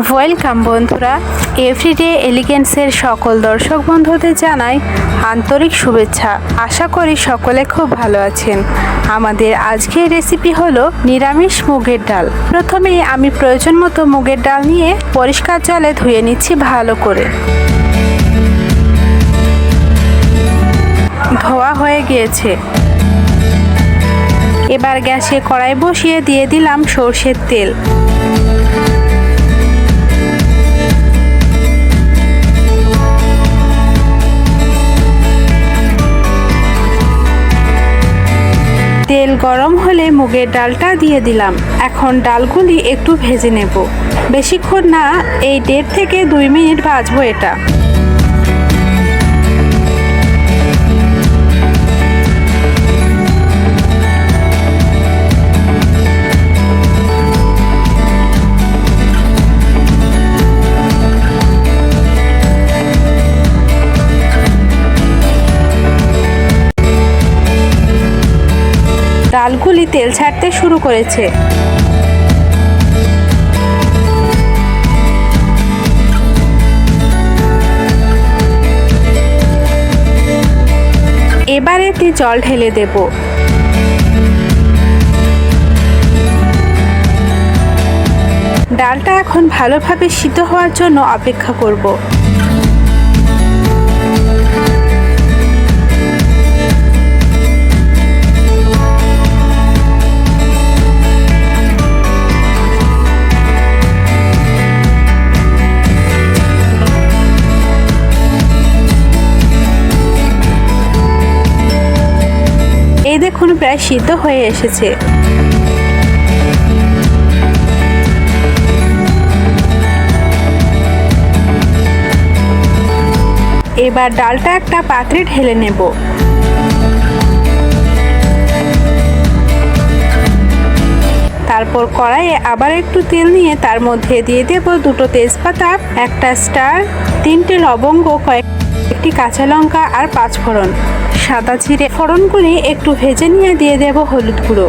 Welcome বন্ধুরা, everyday এলিগেন্সের সকল দর্শক বন্ধুদের জানাই আন্তরিক শুভেচ্ছা। আশা করি সকলে খুব ভালো আছেন। আমাদের আজকের রেসিপি হলো নিরামিষ মুগের ডাল। প্রথমে আমি প্রয়োজন মতো মুগের ডাল নিয়ে পরিষ্কার জলে ধুয়ে নিচ্ছি ভালো করে। ধোয়া হয়ে গিয়েছে। এবার গ্যাসে কড়াই বসিয়ে দিয়ে দিলাম সরষের তেল। তেল গরম হলে মুগের ডালটা দিয়ে দিলাম। এখন ডালগুলি একটু ভেজে নেব, বেশিক্ষণ না, এই 1.5 থেকে 2 মিনিট ভাজবো এটা। ডালগুলি তেল ছাড়তে শুরু করেছে। এবার এতে জল ঢেলে দেব। ডালটা এখন ভালোভাবে সিদ্ধ হওয়ার জন্য অপেক্ষা করব। এই দেখুন প্রায় সিদ্ধ হয়ে এসেছে। এবার ডালটা একটা পাত্রে ঢেলে নেব। তারপর কড়াইয়ে আবার একটু তেল নিয়ে তার মধ্যে দিয়ে দেব 2টো তেজপাতা, একটা স্টার, 3টে লবঙ্গ, কয়েকটি কাঁচা লঙ্কা আর 5 ফোড়ন, সাদা জিরে। ফোড়নগুলি একটু ভেজে নিয়ে দিয়ে দেব হলুদ গুঁড়ো।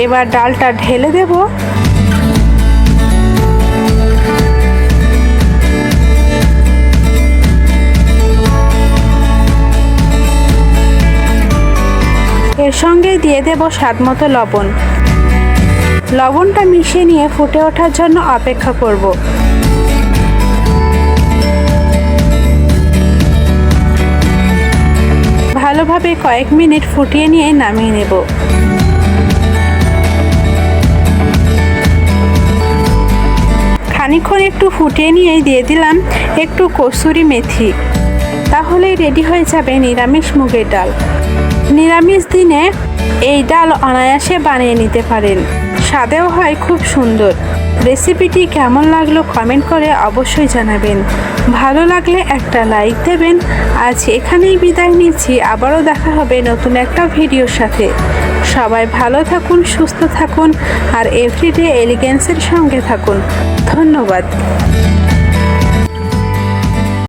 এবার ডালটা ঢেলে দেব। এর সঙ্গে দিয়ে দেব স্বাদমতো লবণ। লবণটা মিশিয়ে নিয়ে ফুটে ওঠার জন্য অপেক্ষা করব। ভালোভাবে কয়েক মিনিট ফুটিয়ে নিয়ে নামিয়ে নেব। খানিকক্ষণ একটু ফুটিয়ে নিয়ে দিয়ে দিলাম একটু কসুরি মেথি। তাহলেই রেডি হয়ে যাবে নিরামিষ মুগের ডাল। নিরামিষ দিনে এই ডাল অনায়াসে বানিয়ে নিতে পারেন, স্বাদেও হয় খুব সুন্দর। রেসিপিটি কেমন লাগলো কমেন্ট করে অবশ্যই জানাবেন। ভালো লাগলে একটা লাইক দেবেন। আজ এখানেই বিদায় নিচ্ছি, আবারও দেখা হবে নতুন একটা ভিডিওর সাথে। সবাই ভালো থাকুন, সুস্থ থাকুন আর এভরিডে এলিগেন্সের সঙ্গে থাকুন। ধন্যবাদ।